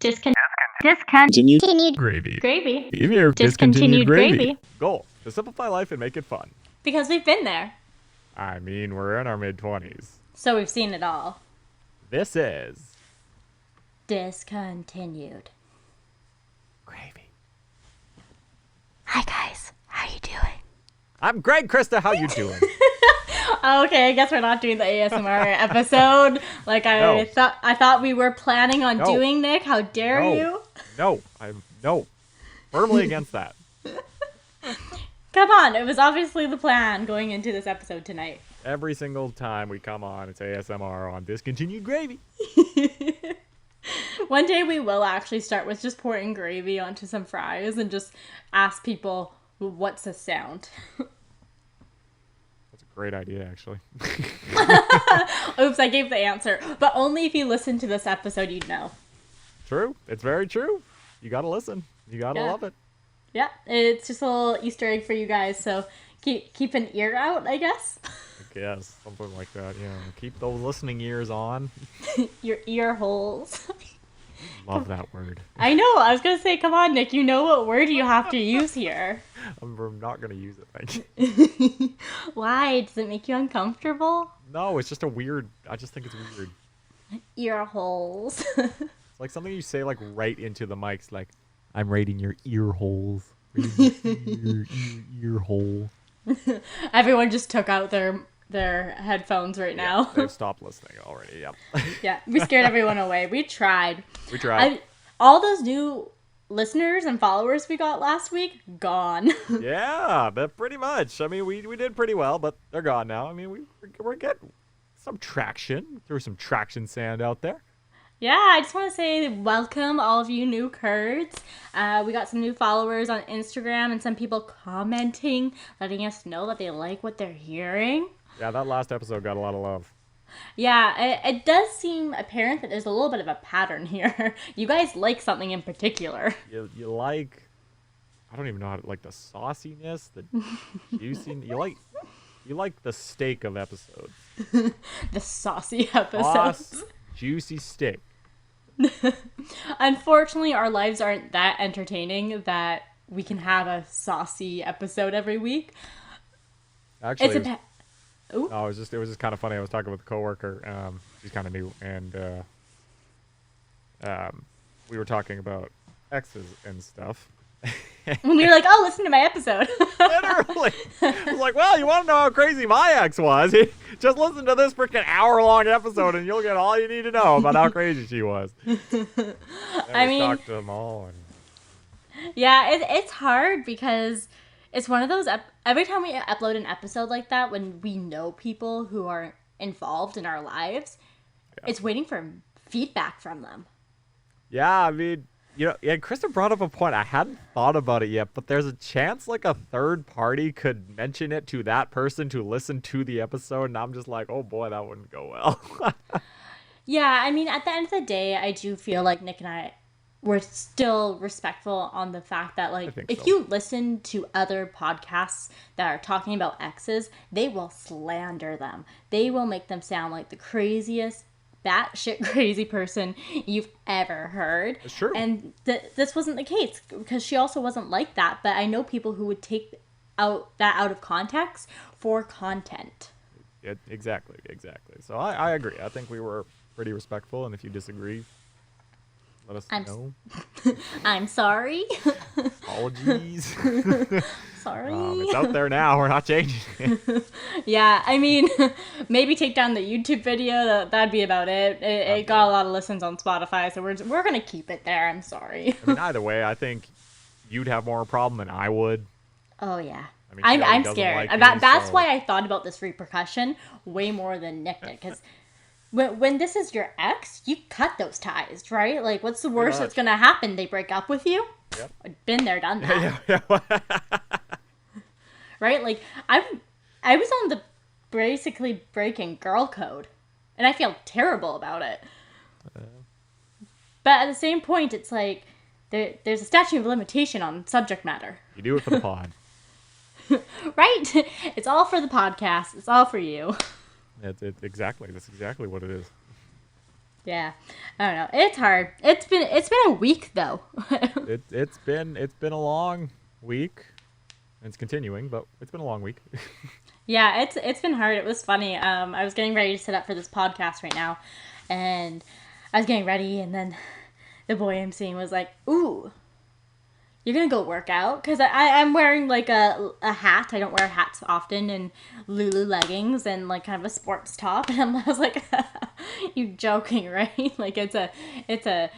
Discontinued Gravy. gravy. Even your Discontinued gravy. Goal: to simplify life and make it fun. Because we've been there. I mean, we're in our mid-20s. So we've seen it all. This is Discontinued. Gravy. Hi guys, how you doing? I'm Greg. Krista, how you doing? Okay, I guess we're not doing the ASMR episode. Like No. I thought we were planning on No. doing, Nick. How dare No. you? No. Firmly against that. Come on, it was obviously the plan going into this episode tonight. Every single time we come on, it's ASMR on Discontinued Gravy. One day we will actually start with just pouring gravy onto some fries and just ask people, what's the sound? That's a great idea, actually. Oops, I gave the answer. But only if you listen to this episode, you'd know. True. It's very true. You gotta listen. You gotta love it. Yeah, it's just a little Easter egg for you guys, so keep an ear out, I guess. I guess. Something like that, yeah. Keep those listening ears on. Your ear holes. Love that word. I know, I was going to say, come on, Nick, you know what word you have to use here. I'm not gonna use it, thank you. Why? Does it make you uncomfortable? No, it's just I just think it's weird. Ear holes. It's like something you say like right into the mics, like, I'm rating your ear holes. Your ear hole. Everyone just took out their headphones right now. They've stopped listening already, yep. Yeah, we scared everyone away. We tried. We tried. All those new listeners and followers we got last week, gone. Yeah, but pretty much. I mean, we did pretty well, but they're gone now. I mean, we're getting some traction. Threw some traction sand out there. Yeah, I just want to say welcome all of you new Kurds. We got some new followers on Instagram and some people commenting, letting us know that they like what they're hearing. Yeah, that last episode got a lot of love. Yeah, it does seem apparent that there's a little bit of a pattern here. You guys like something in particular. You like, I don't even know how to, like the sauciness, the juiciness. You like the steak of episodes. The saucy episodes. Sauce, juicy steak. Unfortunately, our lives aren't that entertaining that we can have a saucy episode every week. Actually, It's Ooh. no, it was just kind of funny. I was talking with a coworker. She's kind of new, and we were talking about exes and stuff. When we were like, oh, listen to my episode. Literally, I was like, "Well, you want to know how crazy my ex was? Just listen to this freaking hour-long episode, and you'll get all you need to know about how crazy she was." I mean, talked to them all. And... Yeah, it's hard because it's one of those, every time we upload an episode like that, when we know people who are involved in our lives, it's waiting for feedback from them. Yeah, I mean, you know, yeah, Krista brought up a point. I hadn't thought about it yet, but there's a chance like a third party could mention it to that person to listen to the episode, and I'm just like, oh boy, that wouldn't go well. Yeah, I mean, at the end of the day, I do feel like Nick and I were still respectful on the fact that, like, if you listen to other podcasts that are talking about exes, they will slander them. They will make them sound like the craziest, batshit crazy person you've ever heard. It's true. And this wasn't the case because she also wasn't like that. But I know people who would take that out of context for content. Yeah, exactly. So I agree. I think we were pretty respectful, and if you disagree, let us know. I'm sorry. Apologies. Sorry. It's out there now. We're not changing it. Yeah, I mean, maybe take down the YouTube video. That'd be about it. It got a lot of listens on Spotify, so we're gonna keep it there. I'm sorry. I mean, either way, I think you'd have more problem than I would. Oh yeah. I mean, I'm scared. Like me, That's so... why I thought about this repercussion way more than Nick did. Because when this is your ex, you cut those ties, right? Like, what's the worst that's gonna happen? They break up with you? Yep. I've been there, done that. Yeah. Right? Like, I was on the basically breaking girl code, and I feel terrible about it. But at the same point, it's like there's a statute of limitation on subject matter. You do it for the pod. Right? It's all for the podcast. It's all for you. Exactly. That's exactly what it is. Yeah, I don't know. It's hard. It's been a week though. It's been a long week. It's continuing, but it's been a long week. Yeah, it's been hard. It was funny. I was getting ready to set up for this podcast right now, and I was getting ready, and then the boy I'm seeing was like, "Ooh, you're gonna go work out?" Because I'm wearing like a hat. I don't wear hats often, and Lulu leggings and like kind of a sports top. And I was like, "You joking, right?" Like it's a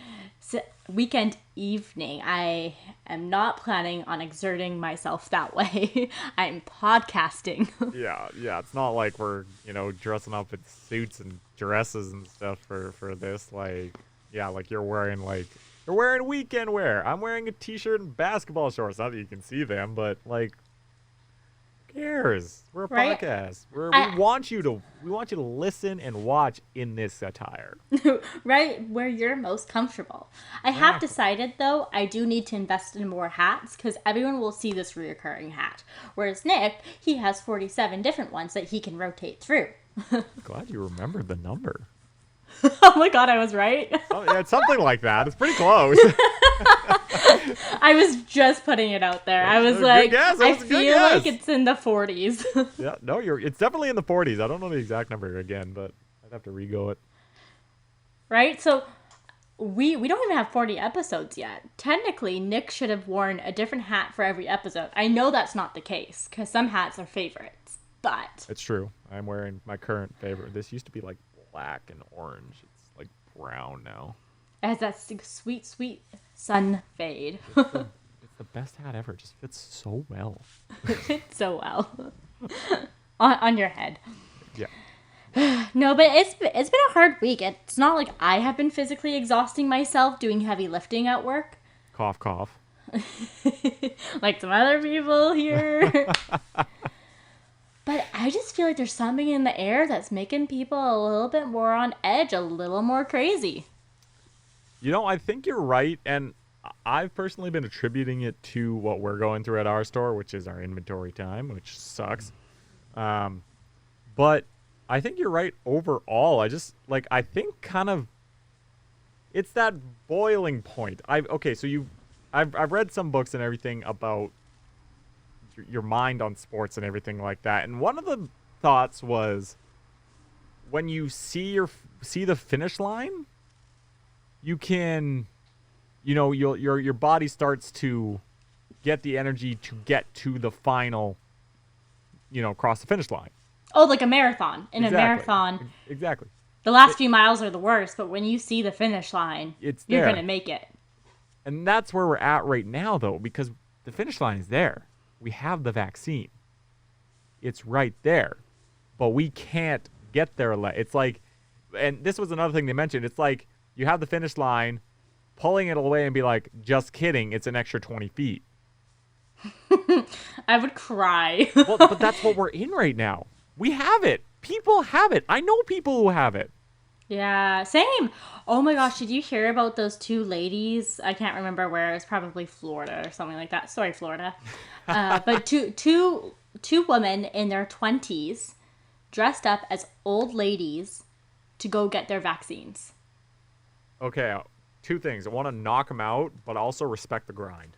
weekend evening. I am not planning on exerting myself that way. I'm podcasting. Yeah. It's not like we're dressing up in suits and dresses and stuff for this. Like, yeah, like you're wearing weekend wear. I'm wearing a t-shirt and basketball shorts. Not that you can see them, but like, who cares? We're a Right? podcast. We want you to listen and watch in this attire. Right where you're most comfortable. I have decided though, I do need to invest in more hats because everyone will see this reoccurring hat. Whereas Nick, he has 47 different ones that he can rotate through. Glad you remembered the number. Oh my god, I was right. Oh, yeah, it's something like that. It's pretty close. I was just putting it out there. I was like, I feel like it's in the 40s. Yeah, no, it's definitely in the 40s. I don't know the exact number again, but I'd have to re-go it. Right? So we don't even have 40 episodes yet. Technically, Nick should have worn a different hat for every episode. I know that's not the case because some hats are favorites, but It's true. I'm wearing my current favorite. This used to be like black and orange. It's like brown now. it has that sweet, sweet sun fade. It's the best hat ever. It just fits so well. It fits so well on your head. Yeah. No, but it's been a hard week. It's not like I have been physically exhausting myself doing heavy lifting at work. Cough, cough. Like some other people here. But I just feel like there's something in the air that's making people a little bit more on edge, a little more crazy. I think you're right, and I've personally been attributing it to what we're going through at our store, which is our inventory time, which sucks. But I think you're right overall. I think kind of it's that boiling point. I've read some books and everything about your mind on sports and everything like that. And one of the thoughts was when you see the finish line, you can, your body starts to get the energy to get to the final, cross the finish line. Oh, like a marathon. In Exactly. a marathon, Exactly. the last few miles are the worst, but when you see the finish line, It's you're there. going to make it. And that's where we're at right now, though, because the finish line is there. We have the vaccine. It's right there. But we can't get there. It's like, and this was another thing they mentioned. It's like you have the finish line, pulling it away and be like, just kidding, it's an extra 20 feet. I would cry. Well, but that's what we're in right now. We have it. People have it. I know people who have it. Yeah, same. Oh my gosh, did you hear about those two ladies? I can't remember where. It was probably Florida or something like that. Sorry, Florida. But two women in their 20s dressed up as old ladies to go get their vaccines. Okay, two things. I want to knock them out, but also respect the grind.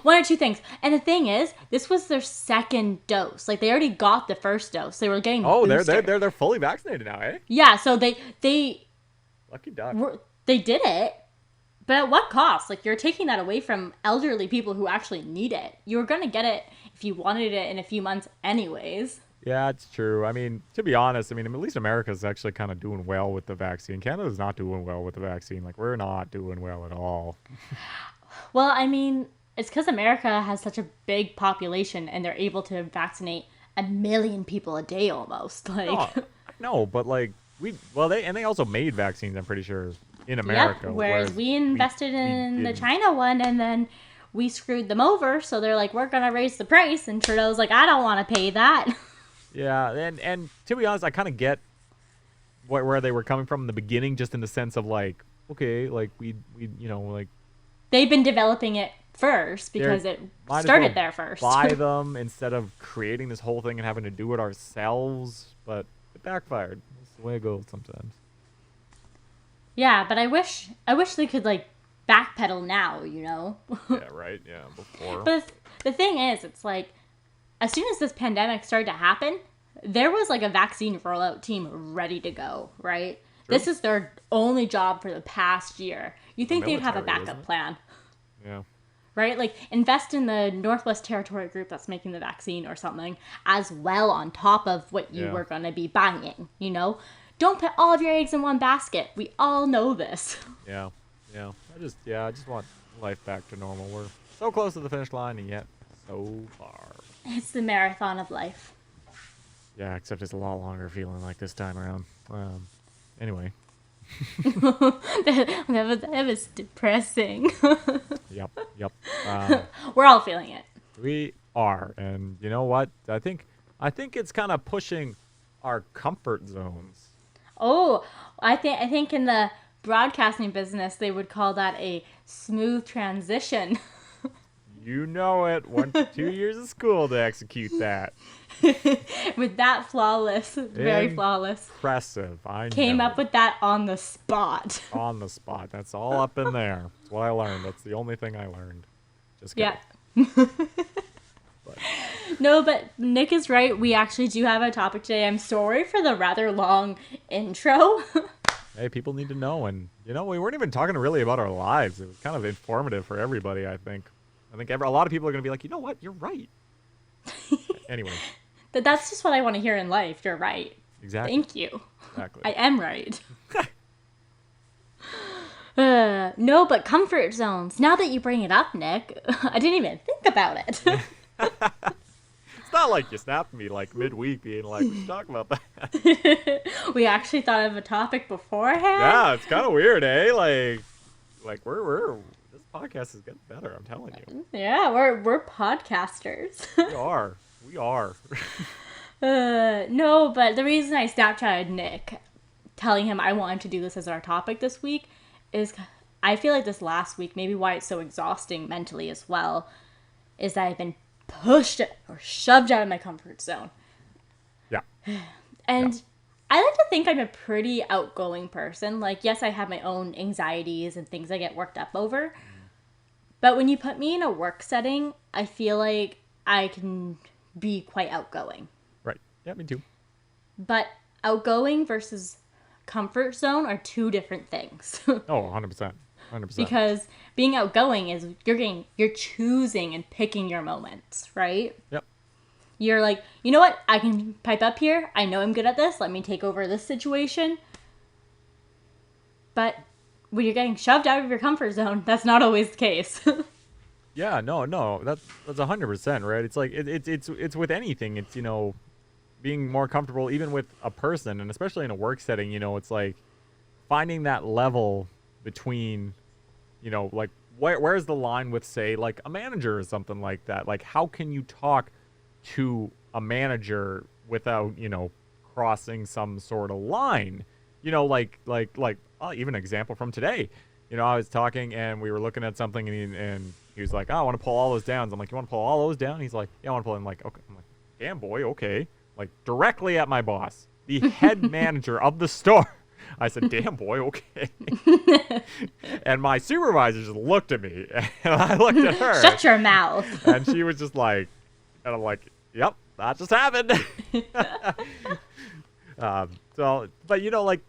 One or two things. And the thing is, this was their second dose. Like, they already got the first dose. They were getting boosted. They're fully vaccinated now, eh? Yeah, so they Lucky duck. they did it. But at what cost? Like, you're taking that away from elderly people who actually need it. You were going to get it if you wanted it in a few months anyways. Yeah, it's true. I mean, to be honest, at least America's actually kind of doing well with the vaccine. Canada's not doing well with the vaccine. Like, we're not doing well at all. Well, it's because America has such a big population and they're able to vaccinate 1 million people a day almost. Like, no, but like they also made vaccines, I'm pretty sure, in America. Yep, whereas we invested in the China one and then we screwed them over. So they're like, we're going to raise the price. And Trudeau's like, I don't want to pay that. Yeah, and to be honest, I kind of get where they were coming from in the beginning, just in the sense of like, okay, like we like they've been developing it first because it started there first. Buy them instead of creating this whole thing and having to do it ourselves, but it backfired. That's the way it goes sometimes. Yeah, but I wish they could like backpedal now, you know? Yeah, right. Yeah, before. But the thing is, it's like, as soon as this pandemic started to happen, there was like a vaccine rollout team ready to go, right? True. This is their only job for the past year. You think they'd have a backup plan. Yeah. Right? Like, invest in the Northwest Territory group that's making the vaccine or something as well on top of what you were going to be buying, you know? Don't put all of your eggs in one basket. We all know this. Yeah. Yeah. I just want life back to normal. We're so close to the finish line and yet so far. It's the marathon of life. Yeah, except it's a lot longer feeling like this time around. Anyway. that was depressing. Yep. We're all feeling it. We are. And you know what? I think it's kind of pushing our comfort zones. Oh, I think in the broadcasting business, they would call that a smooth transition. You know it. 1 to 2 years of school to execute that. With that flawless, very flawless. Impressive. I came up with that on the spot. On the spot. That's all up in there. That's what I learned. That's the only thing I learned. Just kidding. Yeah. No, but Nick is right. We actually do have a topic today. I'm sorry for the rather long intro. Hey, people need to know. And, you know, we weren't even talking really about our lives. It was kind of informative for everybody, I think. I think a lot of people are going to be like, you know what? You're right. Anyway. That's just what I want to hear in life. You're right. Exactly. Thank you. Exactly. I am right. No, but comfort zones. Now that you bring it up, Nick, I didn't even think about it. It's not like you snapped me like midweek being like, we should talk about that. We actually thought of a topic beforehand. Yeah, it's kind of weird, eh? Like we're this podcast is getting better, I'm telling you. Yeah, we're podcasters. We are. No, but the reason I Snapchatted Nick, telling him I wanted to do this as our topic this week, is I feel like this last week, maybe why it's so exhausting mentally as well, is that I've been pushed or shoved out of my comfort zone. Yeah. And I like to think I'm a pretty outgoing person. Like, yes, I have my own anxieties and things I get worked up over. But when you put me in a work setting, I feel like I can be quite outgoing. Right. Yeah, me too. But outgoing versus comfort zone are two different things. Oh, 100%. 100%. Because being outgoing is you're choosing and picking your moments, right? Yep. You're like, you know what? I can pipe up here. I know I'm good at this. Let me take over this situation. But when you're getting shoved out of your comfort zone, that's not always the case. Yeah, no, that's 100%, right? It's like it's with anything. It's, you know, being more comfortable even with a person, and especially in a work setting. You know, it's like finding that level between, you know, like where's the line with, say, like a manager or something like that. Like, how can you talk to a manager without, you know, crossing some sort of line? You know, like even an example from today. You know, I was talking and we were looking at something, and he was like, "Oh, I want to pull all those down." I'm like, "You want to pull all those down?" He's like, "Yeah, I want to pull them." I'm like, "Okay." I'm like, "Damn, boy, okay." Like, directly at my boss, the head manager of the store. I said, "Damn, boy, okay." And my supervisor just looked at me, and I looked at her. Shut your mouth. And she was just like, and I'm like, "Yep, that just happened." So, but you know, like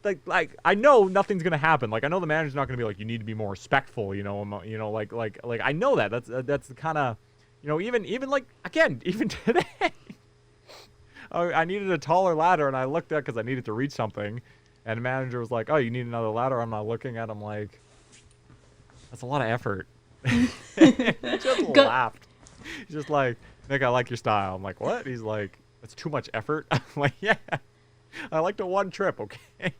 I know nothing's gonna happen. Like, I know the manager's not gonna be like, "You need to be more respectful," you know, like I know that. That's the kind of, you know, even like, again, even today, I needed a taller ladder, and I looked at because I needed to reach something, and the manager was like, "Oh, you need another ladder?" I'm not looking at him like, that's a lot of effort. He just laughed. He's just like, "Nick, I like your style." I'm like, "What?" He's like, "That's too much effort." I'm like, "Yeah. I like to one trip, okay?"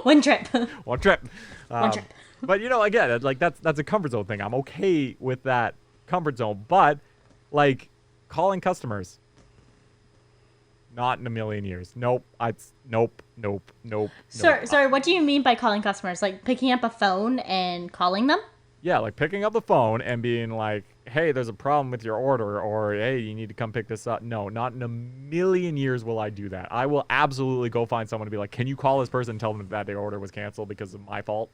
One trip. One trip. One trip. But, you know, again, like, that's a comfort zone thing. I'm okay with that comfort zone. But, like, calling customers, not in a million years. Nope. Nope. Sorry, what do you mean by calling customers? Like picking up a phone and calling them? Yeah, like picking up the phone and being like, hey, there's a problem with your order, or hey, you need to come pick this up. No, not in a million years will I do that. I will absolutely go find someone to be like, can you call this person and tell them that their order was canceled because of my fault?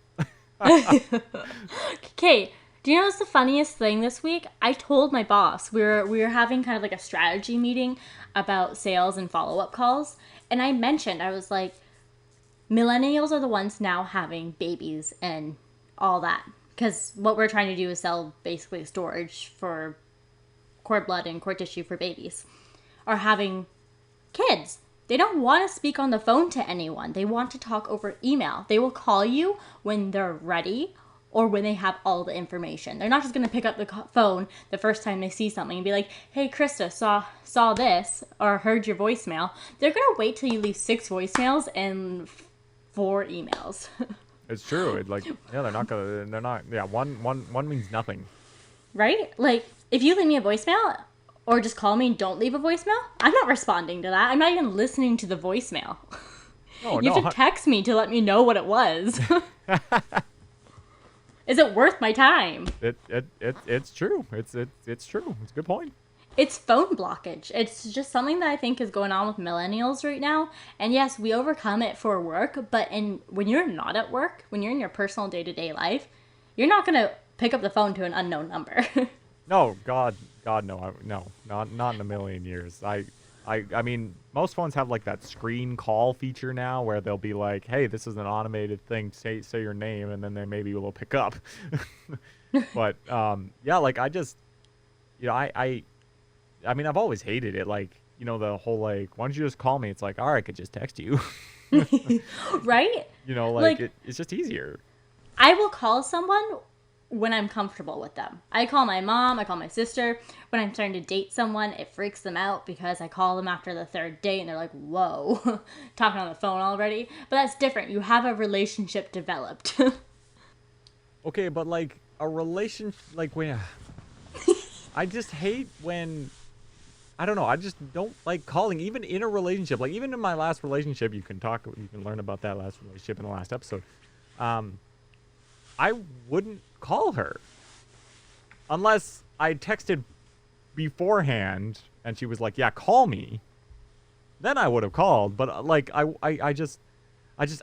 Okay, do you know what's the funniest thing this week? I told my boss we were having kind of like a strategy meeting about sales and follow-up calls, and I was like, millennials are the ones now having babies and all that, because what we're trying to do is sell basically storage for cord blood and cord tissue for babies, are having kids. They don't want to speak on the phone to anyone. They want to talk over email. They will call you when they're ready or when they have all the information. They're not just going to pick up the phone the first time they see something and be like, hey, Krista, saw this or heard your voicemail. They're going to wait till you leave 6 voicemails and 4 emails. It's true. They're not, yeah, one means nothing. Right? Like, if you leave me a voicemail or just call me and don't leave a voicemail, I'm not responding to that. I'm not even listening to the voicemail. You have to text me to let me know what it was. Is it worth my time? It's true. It's true. It's a good point. It's phone blockage. It's just something that I think is going on with millennials right now. And yes, we overcome it for work, but when you're not at work, when you're in your personal day-to-day life, you're not going to pick up the phone to an unknown number. No, God, no, not in a million years. I mean, most phones have like that screen call feature now, where they'll be like, "Hey, this is an automated thing. Say your name," and then they maybe will pick up. But yeah, like I just, I mean, I've always hated it. Like, the whole like, why don't you just call me? It's like, all right, I could just text you. Right? It's just easier. I will call someone when I'm comfortable with them. I call my mom, I call my sister. When I'm starting to date someone, it freaks them out because I call them after the 3rd date and they're like, whoa, talking on the phone already. But that's different. You have a relationship developed. Okay, but like a relationship, like when I just hate when, I don't know, I just don't like calling, even in a relationship. Like even in my last relationship, you can learn about that last relationship in the last episode. I wouldn't call her unless I texted beforehand and she was like, yeah, call me. Then I would have called. But like, I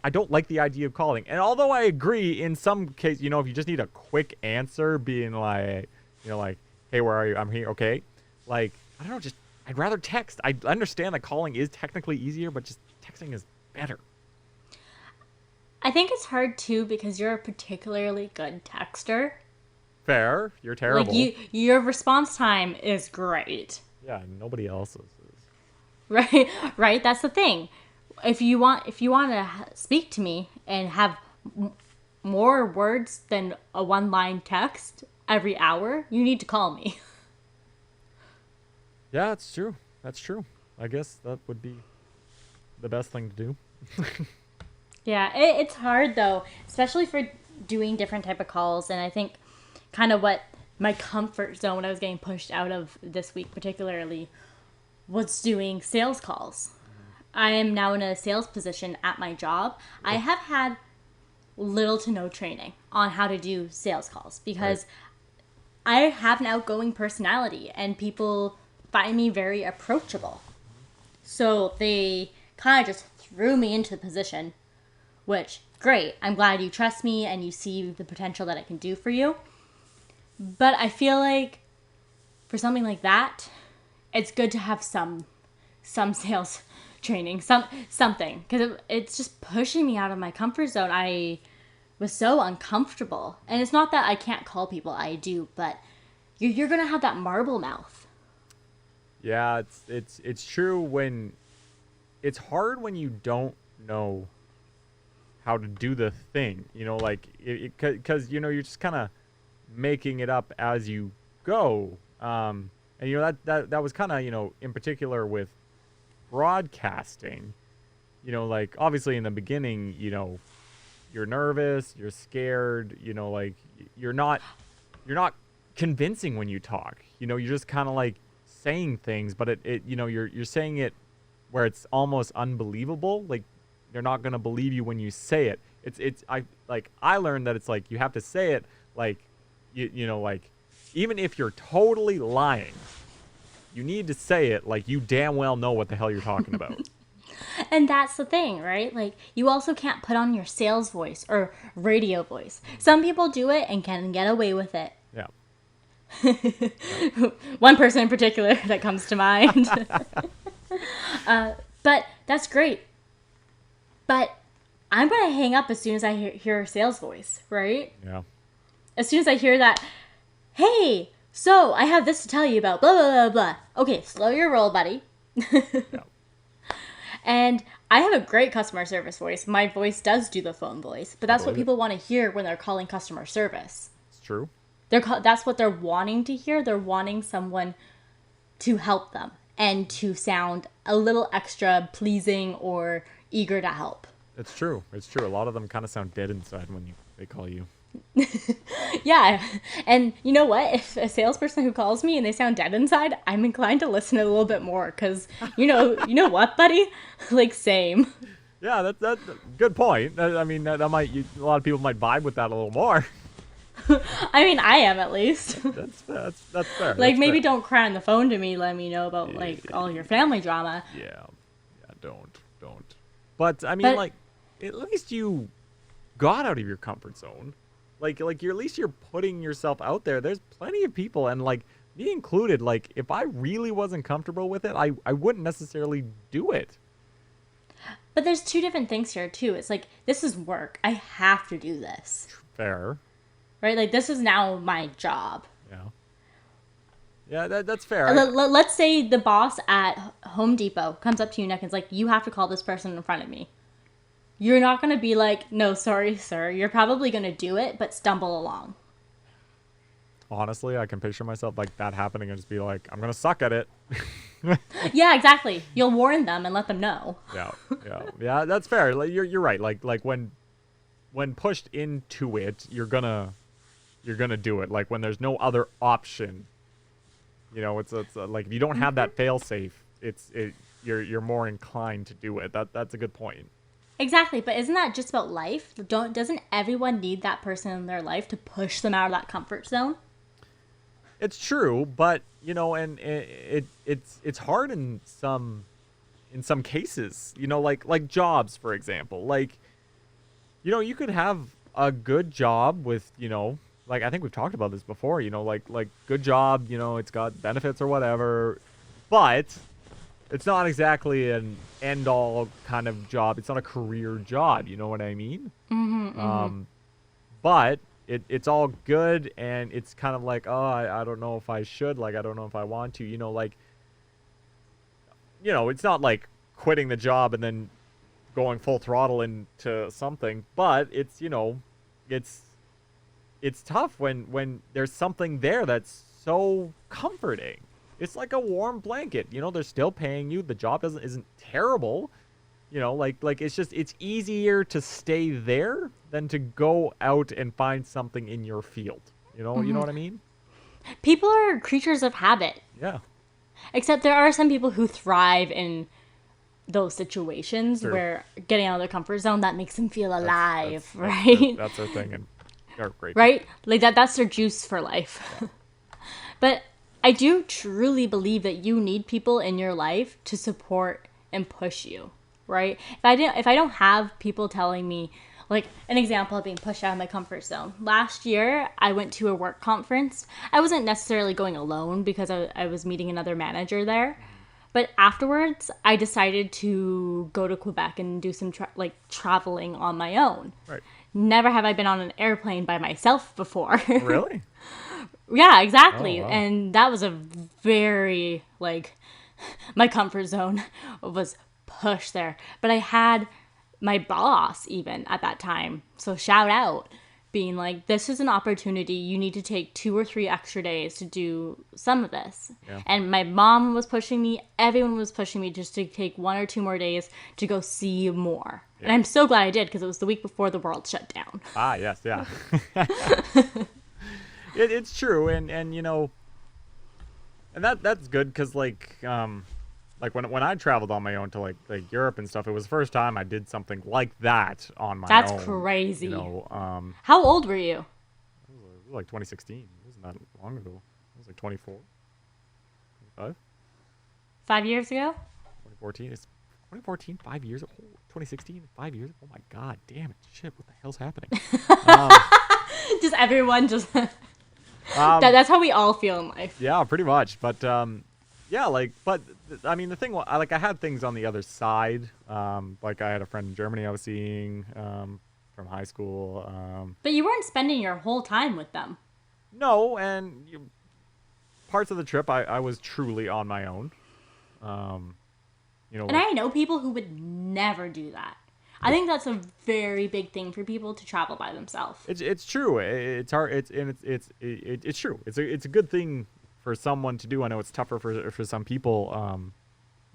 don't like the idea of calling. And although I agree in some case, if you just need a quick answer, being like, like, hey, where are you? I'm here. Okay. Like, I don't know, I'd rather text. I understand that calling is technically easier, but just texting is better. I think it's hard too because you're a particularly good texter. Fair. You're terrible. Like your response time is great. Yeah, nobody else's is. Right, right. That's the thing. If you want to speak to me and have more words than a 1-line text every hour, you need to call me. Yeah, that's true. That's true. I guess that would be the best thing to do. Yeah, it's hard though, especially for doing different type of calls. And I think kind of what my comfort zone, when I was getting pushed out of this week particularly, was doing sales calls. I am now in a sales position at my job. I have had little to no training on how to do sales calls because I have an outgoing personality and people find me very approachable. So they kind of just threw me into the position. Which, great, I'm glad you trust me and you see the potential that I can do for you. But I feel like for something like that, it's good to have some sales training, something. Because it's just pushing me out of my comfort zone. I was so uncomfortable. And it's not that I can't call people, I do, but you're going to have that marble mouth. Yeah, it's true when... It's hard when you don't know how to do the thing, like, because you're just kind of making it up as you go, and that was kind of in particular with broadcasting, like obviously in the beginning, you're nervous, you're scared, like you're not convincing when you talk, you're just kind of like saying things, but you're saying it where it's almost unbelievable, like they're not going to believe you when you say it. I learned that it's like you have to say it like like even if you're totally lying, you need to say it like you damn well know what the hell you're talking about. And that's the thing, right? Like, you also can't put on your sales voice or radio voice. Some people do it and can get away with it. Yeah. One person in particular that comes to mind. But that's great. But I'm going to hang up as soon as I hear a sales voice, right? Yeah. As soon as I hear that, hey, so I have this to tell you about blah, blah, blah, blah. Okay, slow your roll, buddy. Yeah. And I have a great customer service voice. My voice does do the phone voice, but that's what people want to hear when they're calling customer service. It's true. That's what they're wanting to hear. They're wanting someone to help them and to sound a little extra pleasing or eager to help. It's true. It's true. A lot of them kind of sound dead inside when they call you. Yeah, and you know what? If a salesperson who calls me and they sound dead inside, I'm inclined to listen a little bit more because you know what, buddy? Like, same. Yeah, that's a good point. I mean, a lot of people might vibe with that a little more. I mean, I am at least. That's fair. Like, that's maybe fair. don't cry on the phone to me. Let me know about like all your family drama. Yeah, don't. But I mean, like, at least you got out of your comfort zone. Like you're at least you're putting yourself out there. There's plenty of people, and like me included. Like, if I really wasn't comfortable with it, I wouldn't necessarily do it. But there's two different things here too. It's like, this is work. I have to do this. Fair. Right? Like, this is now my job. Yeah, that's fair. Let's say the boss at Home Depot comes up to you, Nick, and is like, you have to call this person in front of me. You're not going to be like, no, sorry, sir. You're probably going to do it, but stumble along. Honestly, I can picture myself like that happening and just be like, I'm going to suck at it. Yeah, exactly. You'll warn them and let them know. Yeah, that's fair. Like, you're right. Like when pushed into it, you're gonna do it. Like, when there's no other option, it's like, if you don't have that fail safe, you're more inclined to do it. That's a good point. Exactly, but isn't that just about life? Doesn't everyone need that person in their life to push them out of that comfort zone? It's true, but and it's hard in some cases. Like jobs, for example. Like, you could have a good job with like, I think we've talked about this before. Like good job. It's got benefits or whatever, but it's not exactly an end-all kind of job. It's not a career job. You know what I mean? Mm-hmm. But it's all good, and it's kind of like, oh, I don't know if I should. Like, I don't know if I want to. It's not like quitting the job and then going full throttle into something. But it's tough when there's something there that's so comforting. It's like a warm blanket. They're still paying you. The job isn't terrible. Like it's easier to stay there than to go out and find something in your field. You know what I mean? People are creatures of habit. Yeah. Except there are some people who thrive in those situations where getting out of their comfort zone, that makes them feel alive, right? That's their thing, and they're great. Right? Like that's their juice for life. Yeah. But I do truly believe that you need people in your life to support and push you, right? If I don't have people telling me, like, an example of being pushed out of my comfort zone. Last year, I went to a work conference. I wasn't necessarily going alone because I was meeting another manager there. But afterwards, I decided to go to Quebec and do some traveling on my own. Right. Never have I been on an airplane by myself before. Really? Yeah, exactly. Oh, wow. And that was a very, my comfort zone was pushed there. But I had my boss even at that time, so shout out, being like, this is an opportunity. You need to take 2 or 3 extra days to do some of this. Yeah. And my mom was pushing me. Everyone was pushing me just to take 1 or 2 more days to go see more. Yeah. And I'm so glad I did, because it was the week before the world shut down. Ah, yes, yeah. It's true, and and that's good, because when I traveled on my own to like Europe and stuff, it was the first time I did something like that on my own. That's crazy. How old were you? It was like 2016. It wasn't that long ago. It was like 24, 25. 5 years ago? 2014. It's 2014, 5 years. Oh, 2016, 5 years. Oh my god, damn it. Shit, what the hell's happening? Just everyone just... that's how we all feel in life. Yeah, pretty much. But, yeah, like, but, I mean, the thing, I had things on the other side. Like, I had a friend in Germany I was seeing from high school. But you weren't spending your whole time with them. No, and parts of the trip, I was truly on my own. You know, and I know people who would never do that. I think that's a very big thing for people to travel by themselves. It's true. It's hard. It's true. It's a good thing for someone to do. I know it's tougher for some people,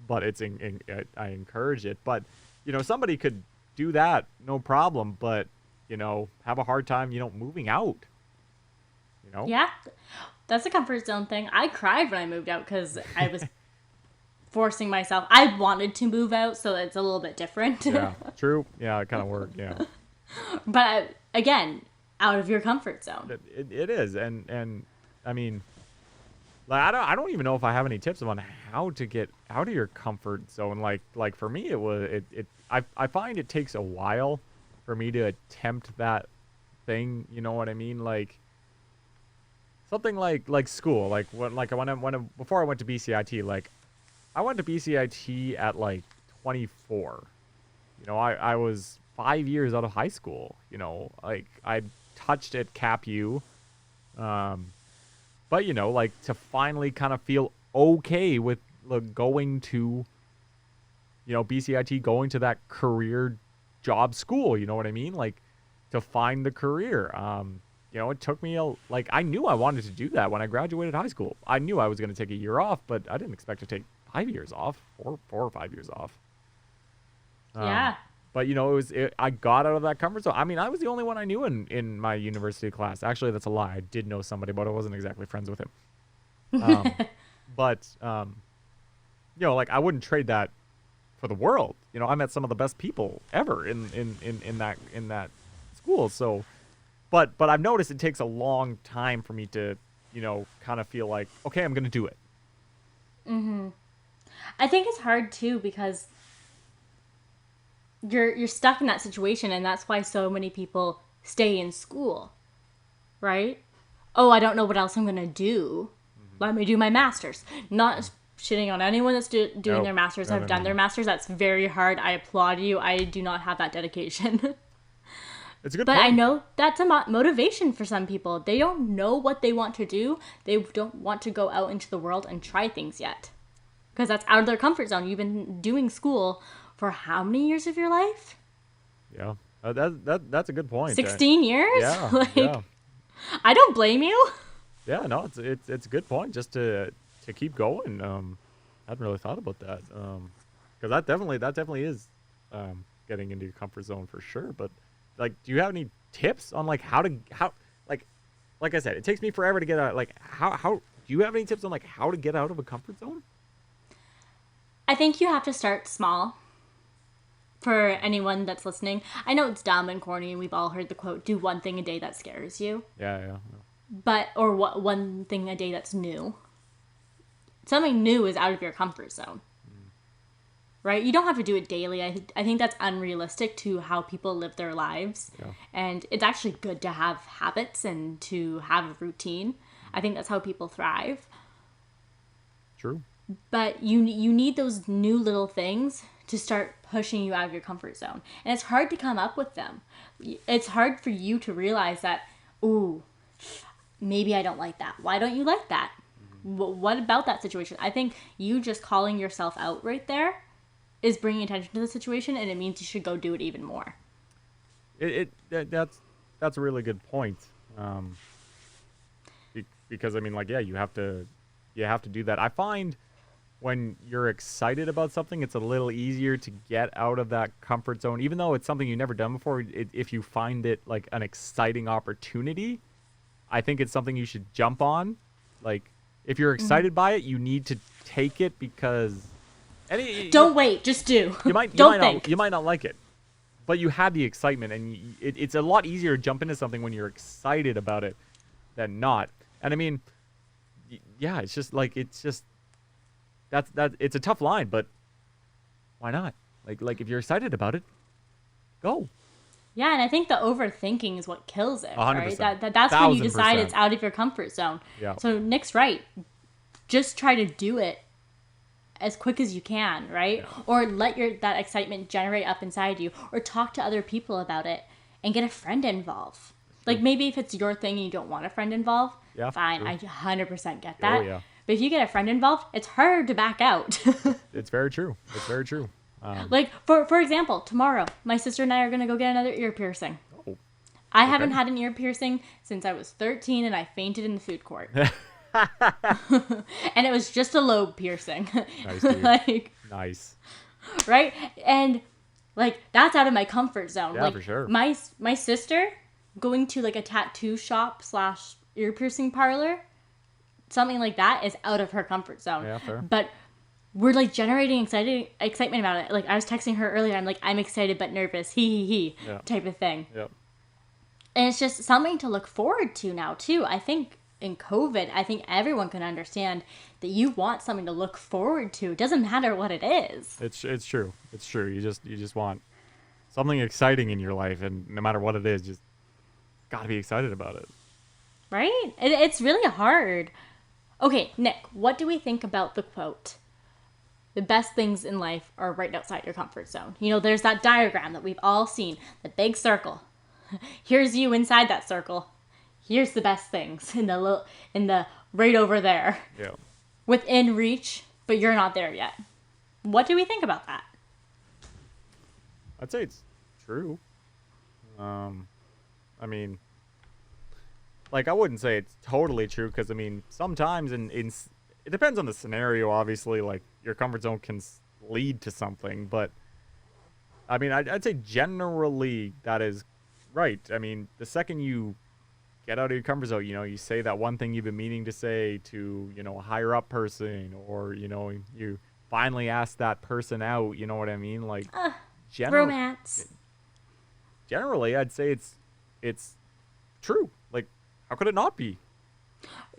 but I encourage it. But you know, somebody could do that, no problem. But you know, have a hard time, you know, moving out. You know. Yeah, that's a comfort zone thing. I cried when I moved out because I was forcing myself. I wanted to move out, so it's a little bit different. Yeah, true. Yeah, it kind of worked. Yeah. But again, out of your comfort zone. It is, and I mean, like I don't even know if I have any tips on how to get out of your comfort zone. Like for me, I find it takes a while for me to attempt that thing. You know what I mean? Like something like school. Like before I went to BCIT, like I went to BCIT at like 24. You know, I was 5 years out of high school. You know, like I touched at Cap U. But, you know, like to finally kind of feel okay with going to, you know, BCIT, going to that career job school. You know what I mean? Like to find the career. You know, it took me I knew I wanted to do that when I graduated high school. I knew I was going to take a year off, but I didn't expect to take 5 years off, 4 or 5 years off. Yeah. But, you know, I got out of that comfort zone. I mean, I was the only one I knew in my university class. Actually, that's a lie. I did know somebody, but I wasn't exactly friends with him. But, you know, like, I wouldn't trade that for the world. You know, I met some of the best people ever in that school. So, but I've noticed it takes a long time for me to, you know, kind of feel like, okay, I'm going to do it. Mm-hmm. I think it's hard, too, because you're stuck in that situation, and that's why so many people stay in school, right? Oh, I don't know what else I'm gonna do. Let me do my master's. Not shitting on anyone that's doing their master's. I've done their master's. That's very hard. I applaud you. I do not have that dedication. It's a good but point. I know that's a motivation for some people. They don't know what they want to do. They don't want to go out into the world and try things yet, because that's out of their comfort zone. You've been doing school for how many years of your life? Yeah, that's a good point. 16 years? Yeah, yeah. I don't blame you. Yeah, no, it's a good point just to keep going. I hadn't really thought about that. Because that definitely is getting into your comfort zone for sure. But like, do you have any tips on like how like I said, it takes me forever to get out. Like how do you have any tips on like how to get out of a comfort zone? I think you have to start small. For anyone that's listening, I know it's dumb and corny, and we've all heard the quote, do one thing a day that scares you. Yeah. But, or one thing a day that's new. Something new is out of your comfort zone. Right? You don't have to do it daily. I think that's unrealistic to how people live their lives. Yeah. And it's actually good to have habits and to have a routine. I think that's how people thrive. True. But you need those new little things to start pushing you out of your comfort zone. And it's hard to come up with them. It's hard for you to realize that, ooh, maybe I don't like that. Why don't you like that? What about that situation? I think you just calling yourself out right there is bringing attention to the situation, and it means you should go do it even more. That's a really good point. Because I mean, like, yeah, you have to do that. I find when you're excited about something, it's a little easier to get out of that comfort zone, even though it's something you've never done before. If you find it like an exciting opportunity, I think it's something you should jump on. Like, if you're excited by it, you need to take it, because don't wait, just do. You might not like it, but you had the excitement, and it's a lot easier to jump into something when you're excited about it. than not. And I mean, yeah, it's just like that's it's a tough line, but why not? Like if you're excited about it, go. Yeah, and I think the overthinking is what kills it, 100%. right? That's when you 1000%. decide it's out of your comfort zone. Yeah. So Nick's right. Just try to do it as quick as you can, right? Yeah. Or let that excitement generate up inside you, or talk to other people about it and get a friend involved. Like maybe if it's your thing and you don't want a friend involved, fine, true. I 100% get that. Oh, yeah. But if you get a friend involved, it's hard to back out. It's very true. It's very true. Like, for example, tomorrow, my sister and I are going to go get another ear piercing. Oh, I haven't had an ear piercing since I was 13 and I fainted in the food court. And it was just a lobe piercing. Nice, dude. Like, nice. Right? And, like, that's out of my comfort zone. Yeah, like, for sure. My sister going to, like, a tattoo shop / ear piercing parlor, something like that is out of her comfort zone. Yeah, fair. But we're like generating excitement about it. Like I was texting her earlier. I'm like, I'm excited but nervous. He type of thing. Yep. And it's just something to look forward to now too. I think in COVID, I think everyone can understand that you want something to look forward to. It doesn't matter what it is. It's true. It's true. You just want something exciting in your life, and no matter what it is, just gotta be excited about it. Right? It's really hard. Okay, Nick, what do we think about the quote? The best things in life are right outside your comfort zone. You know, there's that diagram that we've all seen, the big circle. Here's you inside that circle. Here's the best things in the right over there. Yeah. Within reach, but you're not there yet. What do we think about that? I'd say it's true. I mean, like I wouldn't say it's totally true because I mean sometimes in it depends on the scenario. Obviously, like your comfort zone can lead to something, but I mean I'd say generally that is right. I mean the second you get out of your comfort zone, you know, you say that one thing you've been meaning to say to, you know, a higher up person, or you know you finally ask that person out. You know what I mean? Like romance. Generally, I'd say it's true. Like, how could it not be?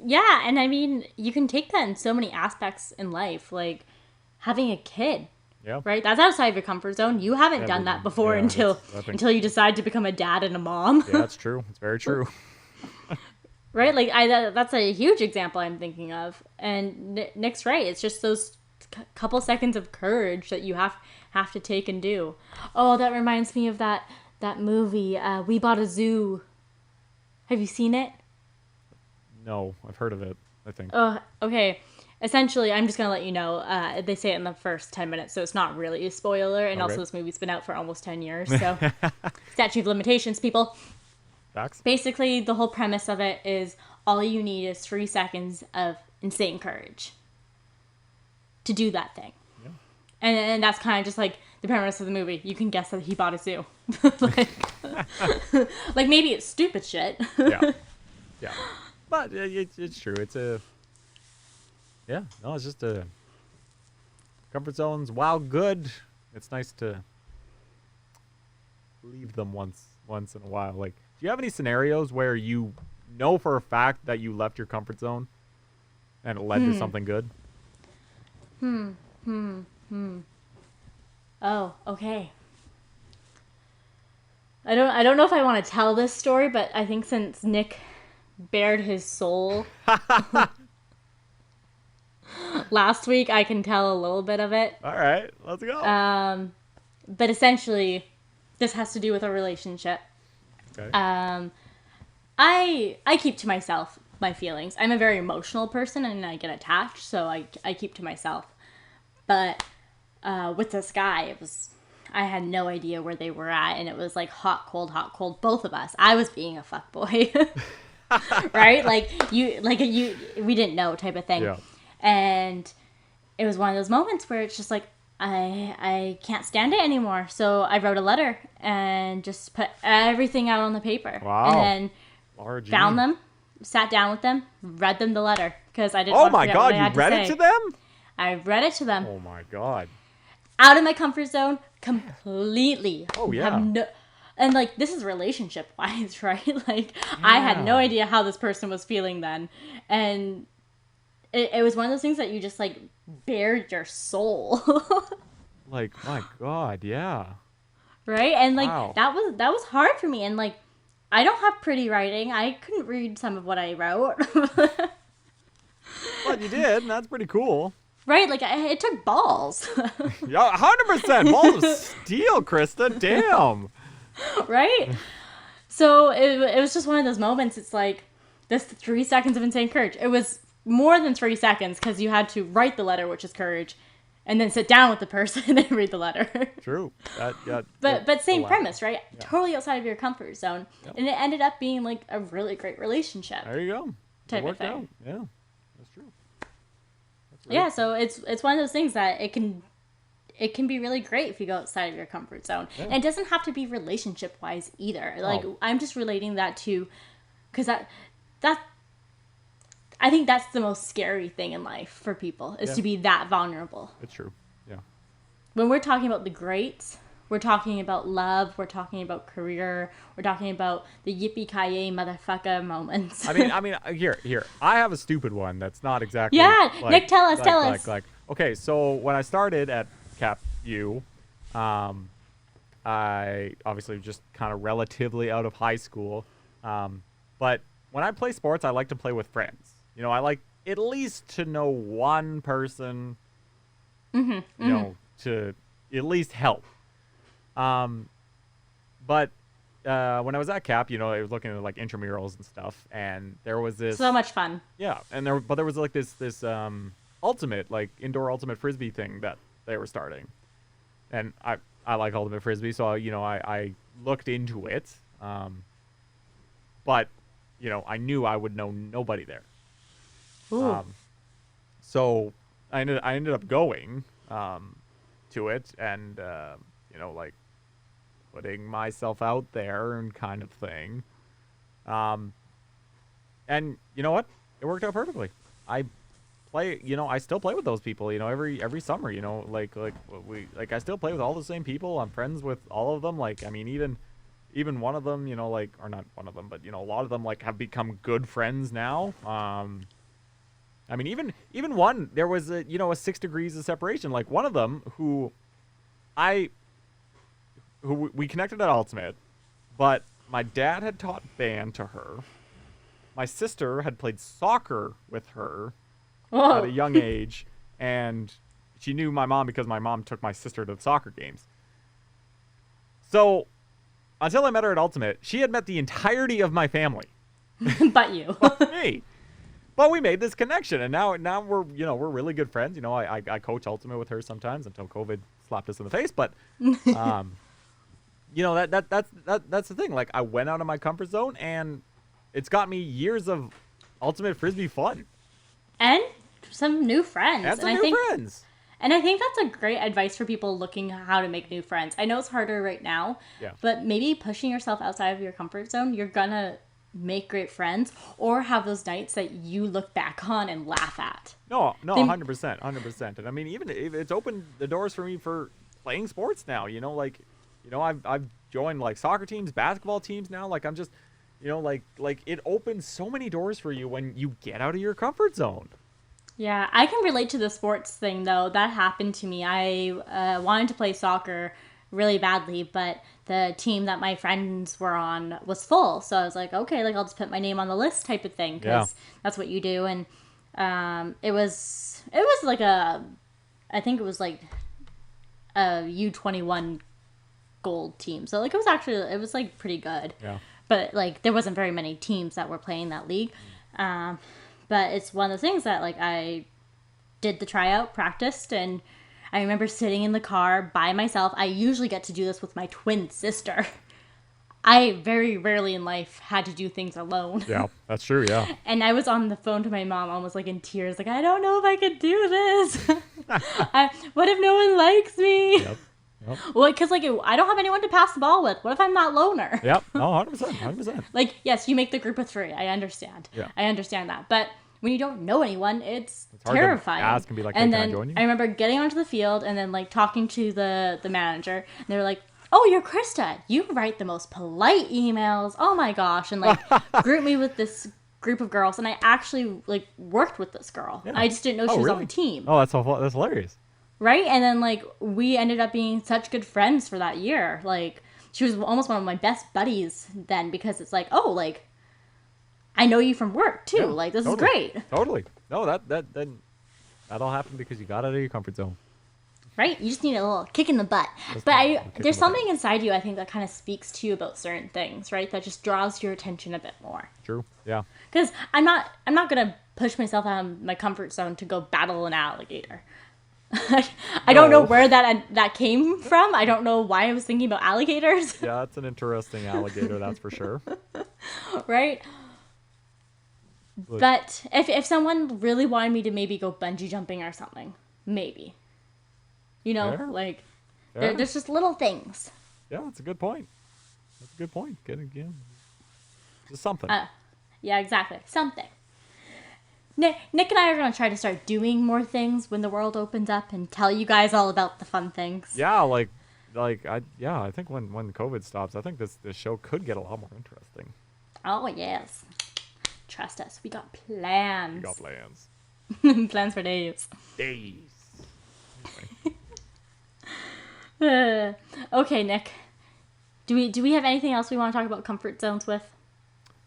Yeah, and I mean, you can take that in so many aspects in life, like having a kid. Yeah. Right? That's outside of your comfort zone. You haven't done that before until you decide to become a dad and a mom. Yeah, that's true. It's very true. Right? Like, that's a huge example I'm thinking of. And Nick's right. It's just those couple seconds of courage that you have to take and do. Oh, that reminds me of that movie, We Bought a Zoo. Have you seen it? No, I've heard of it, I think. Oh, okay. Essentially, I'm just going to let you know, they say it in the first 10 minutes, so it's not really a spoiler. And also, this movie's been out for almost 10 years, so statute of limitations, people. Facts. Basically, the whole premise of it is all you need is 3 seconds of insane courage to do that thing. Yeah. And that's kind of just like the premise of the movie. You can guess that he bought a zoo. like maybe it's stupid shit. Yeah. But it's true. It's just a comfort zones. While good, it's nice to leave them once in a while. Like, do you have any scenarios where you know for a fact that you left your comfort zone and it led to something good? Oh, okay. I don't know if I want to tell this story, but I think since Nick bared his soul last week, I can tell a little bit of it. All right, let's go. But essentially, this has to do with a relationship. Okay. I keep to myself my feelings. I'm a very emotional person and I get attached, so I keep to myself. But with this guy, I had no idea where they were at, and it was like hot, cold, both of us. I was being a fuckboy. Right? We didn't know type of thing. Yeah. And it was one of those moments where it's just like, I can't stand it anymore. So I wrote a letter and just put everything out on the paper. Wow. And then found them, sat down with them, read them the letter because I didn't. Oh my God! You read it to them? I read it to them. Oh my God! Out of my comfort zone completely. Oh yeah. And like, this is relationship wise, right? Like, I had no idea how this person was feeling then. And it was one of those things that you just like bared your soul. Like, my God, yeah. Right? And like, wow. that was hard for me. And like, I don't have pretty writing. I couldn't read some of what I wrote. But you did, and that's pretty cool. Right? Like, it took balls. Yeah, 100%. Balls of steel, Krista. Damn. Right? So it was just one of those moments. It's like, this 3 seconds of insane courage. It was more than 3 seconds because you had to write the letter, which is courage, and then sit down with the person and read the letter. True. But same premise, right? Yeah. Totally outside of your comfort zone. Yep. And it ended up being like a really great relationship. There you go. Type of thing. Out. Yeah, that's true. Yeah, so it's one of those things that it can be really great if you go outside of your comfort zone. Yeah. And it doesn't have to be relationship wise either. Like, I'm just relating that to, because that I think that's the most scary thing in life for people, is to be that vulnerable. It's true. Yeah. When we're talking about the greats, we're talking about love, we're talking about career, we're talking about the yippee-ki-yay motherfucker moments. I mean, here. I have a stupid one that's not exactly... Yeah, like, Nick, tell us. Okay, so when I started at Cap U, I obviously just kind of relatively out of high school. But when I play sports, I like to play with friends. You know, I like at least to know one person, you know, to at least help. But when I was at Cap, you know, I was looking at like intramurals and stuff, and there was this so much fun. Yeah, and there was like this ultimate, like indoor ultimate frisbee thing that they were starting, and I like ultimate frisbee, so you know I looked into it, but you know I knew I would know nobody there. So I ended up going to it and you know, like putting myself out there and kind of thing. And you know what? It worked out perfectly. I still play with those people, you know, every summer, you know, like I still play with all the same people. I'm friends with all of them. Like, I mean, even one of them, you know, like, or not one of them, but you know, a lot of them like have become good friends now. I mean, even one, there was a 6 degrees of separation. Like one of them who we connected at Ultimate, but my dad had taught band to her. My sister had played soccer with her at a young age, and she knew my mom because my mom took my sister to the soccer games. So until I met her at Ultimate, she had met the entirety of my family. But you. But me. But we made this connection, and now we're really good friends. You know, I coach Ultimate with her sometimes until COVID slapped us in the face. But you know, that's the thing. Like, I went out of my comfort zone, and it's got me years of Ultimate Frisbee fun and some new friends. Friends. And I think that's a great advice for people looking how to make new friends. I know it's harder right now, but maybe pushing yourself outside of your comfort zone, you're gonna make great friends or have those nights that you look back on and laugh at. No, 100%. And I mean, even if it's opened the doors for me for playing sports now, you know, like, you know, I've joined like soccer teams, basketball teams now. Like, I'm just, you know, like it opens so many doors for you when you get out of your comfort zone. Yeah, I can relate to the sports thing though. That happened to me. I wanted to play soccer really badly, but the team that my friends were on was full, so I was like, okay, like I'll just put my name on the list type of thing, because that's what you do. And it was like I think it was like a U21 gold team, so like it was like pretty good. But like there wasn't very many teams that were playing that league. But it's one of the things that like I did the tryout, practiced, and I remember sitting in the car by myself. I usually get to do this with my twin sister. I very rarely in life had to do things alone. Yeah, that's true, yeah. And I was on the phone to my mom, almost like in tears, like, I don't know if I could do this. What if no one likes me? Yep. Well, because like I don't have anyone to pass the ball with. What if I'm not loner? Yep. No, 100%. Like, yes, you make the group of 3. I understand. Yeah. I understand that. But when you don't know anyone, it's terrifying. Ask and be like, hey, and can then I join you? I remember getting onto the field and then like talking to the manager, and they were like, oh, you're Krista. You write the most polite emails. Oh my gosh. And like group me with this group of girls. And I actually like worked with this girl. Yeah. I just didn't know she was really? on the team. Oh, that's hilarious. Right? And then like we ended up being such good friends for that year. Like she was almost one of my best buddies then because it's like, oh, like I know you from work too. Yeah, like this totally. is great. Totally. No, that all happened because you got out of your comfort zone. Right? You just need a little kick in the butt. There's something inside you, I think, that kind of speaks to you about certain things, right? That just draws your attention a bit more. True. Yeah. Because I'm not gonna push myself out of my comfort zone to go battle an alligator. I don't know where that came from. I don't know why I was thinking about alligators. Yeah, it's an interesting alligator, that's for sure. Right? Look. But if someone really wanted me to maybe go bungee jumping or something, maybe. You know, Fair. like, Fair. there's just little things. Yeah, that's a good point. That's a good point. Get again. Just something. Yeah, exactly. Something. Nick and I are going to try to start doing more things when the world opens up and tell you guys all about the fun things. Yeah, I think when COVID stops, I think this show could get a lot more interesting. Oh, yes. Trust us. We got plans. We got plans. Plans for days. Days. Okay, Nick. Do we have anything else we want to talk about comfort zones with?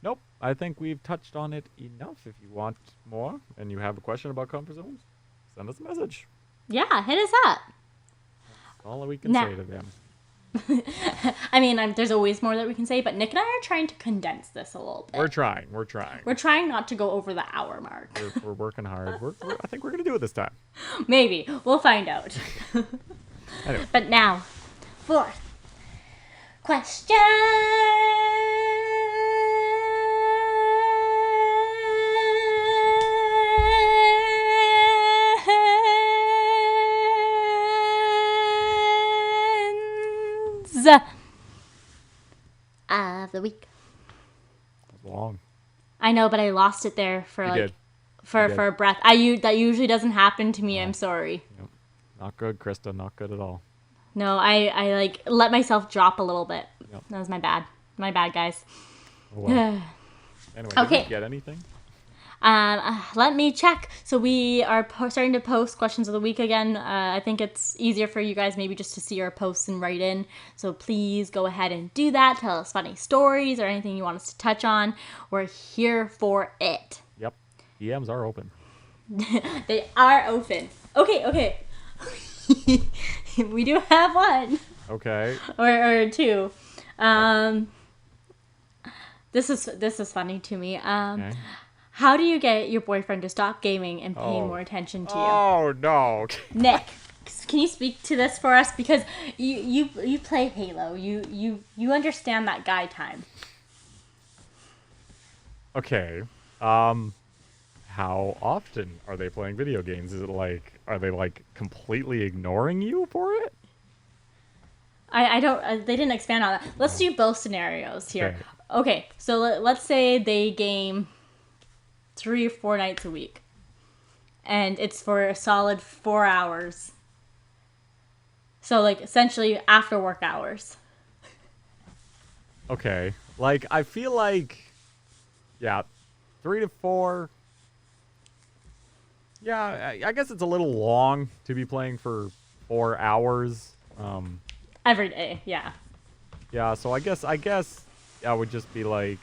Nope. I think we've touched on it enough. If you want more and you have a question about comfort zones, send us a message. Yeah, hit us up. That's all we can say to them. I mean, there's always more that we can say, but Nick and I are trying to condense this a little bit. We're trying. We're trying not to go over the hour mark. We're working hard. I think we're going to do it this time. Maybe. We'll find out. Anyway. But now, fourth question. Of the week. That's long. I know, but I lost it there for You like did. for a breath. That usually doesn't happen to me. I'm sorry. Yep. Not good, Krista. Not good at all. No, I like let myself drop a little bit. Yep. That was my bad. My bad, guys. Oh, well. Anyway, did Okay. we get anything? Let me check. So we are starting to post questions of the week again. I think it's easier for you guys maybe just to see our posts and write in. So please go ahead and do that. Tell us funny stories or anything you want us to touch on. We're here for it. Yep. DMs are open. They are open. Okay. We do have one. Okay. Or two. This is funny to me. Okay. How do you get your boyfriend to stop gaming and pay more attention to you? Oh, no. Nick, can you speak to this for us? Because you play Halo. You understand that guy time. Okay. How often are they playing video games? Is it like, are they like completely ignoring you for it? I don't. They didn't expand on that. Let's do both scenarios here. Okay, so let's say they game 3 or 4 nights a week, and it's for a solid 4 hours. So like essentially after work hours. Okay. Like, I feel like, yeah, 3 to 4. Yeah, I guess it's a little long to be playing for 4 hours. Every day, yeah. Yeah, so I guess I would just be like,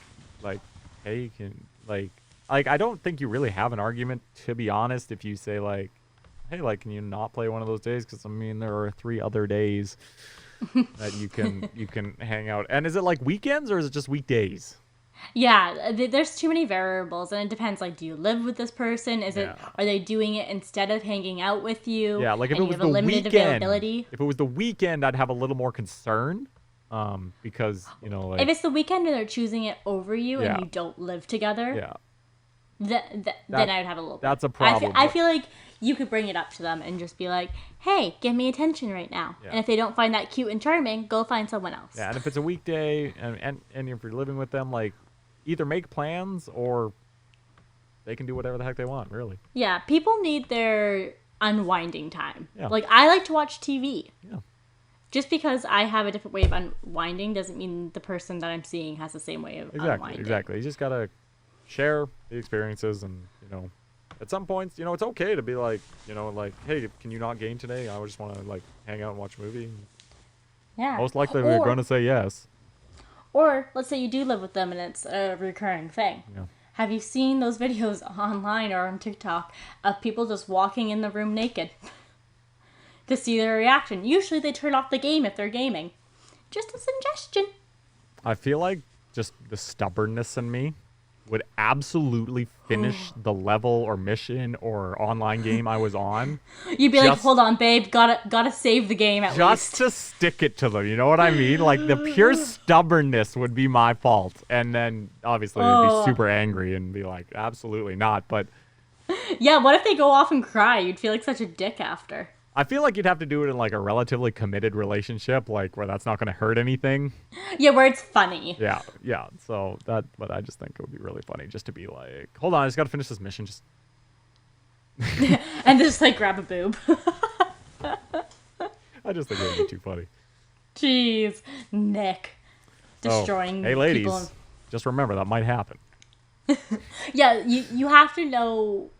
hey, you can like I don't think you really have an argument, to be honest, if you say like, hey, like, can you not play one of those days? Because I mean, there are 3 other days that you can hang out. And is it like weekends or is it just weekdays? Yeah, there's too many variables, and it depends. Like, do you live with this person? Are they doing it instead of hanging out with you? Yeah, like if and it was you have the a limited weekend. availability? If it was the weekend, I'd have a little more concern, because like if it's the weekend and they're choosing it over you Yeah. and you don't live together, yeah, then I would have a little. that's bit. a problem. I feel like you could bring it up to them and just be like, "Hey, give me attention right now." Yeah. And if they don't find that cute and charming, go find someone else. yeah, and if it's a weekday and if you're living with them, like, either make plans or they can do whatever the heck they want, really. Yeah, people need their unwinding time. Yeah. Like, I like to watch TV. Yeah. Just because I have a different way of unwinding doesn't mean the person that I'm seeing has the same way of unwinding. Exactly. You just gotta share the experiences, and at some points, it's okay to be like, hey, can you not game today? I just want to like hang out and watch a movie. Yeah. Most likely we're gonna say yes. Or let's say you do live with them and it's a recurring thing. Yeah. Have you seen those videos online or on TikTok of people just walking in the room naked to see their reaction? Usually they turn off the game if they're gaming. Just a suggestion. I feel like just the stubbornness in me would absolutely finish the level or mission or online game I was on. You'd be like, hold on, babe, gotta save the game at least. Just to stick it to them, you know what I mean? Like, the pure stubbornness would be my fault. And then, obviously, they'd be super angry and be like, absolutely not. But yeah, what if they go off and cry? You'd feel like such a dick after. I feel like you'd have to do it in, like, a relatively committed relationship, like, where that's not going to hurt anything. Yeah, where it's funny. Yeah. But I just think it would be really funny just to be like, hold on, I just got to finish this mission. Just and just, like, grab a boob. I just think it would be too funny. Jeez. Nick. Destroying hey, ladies, people. just remember that might happen. Yeah, you have to know.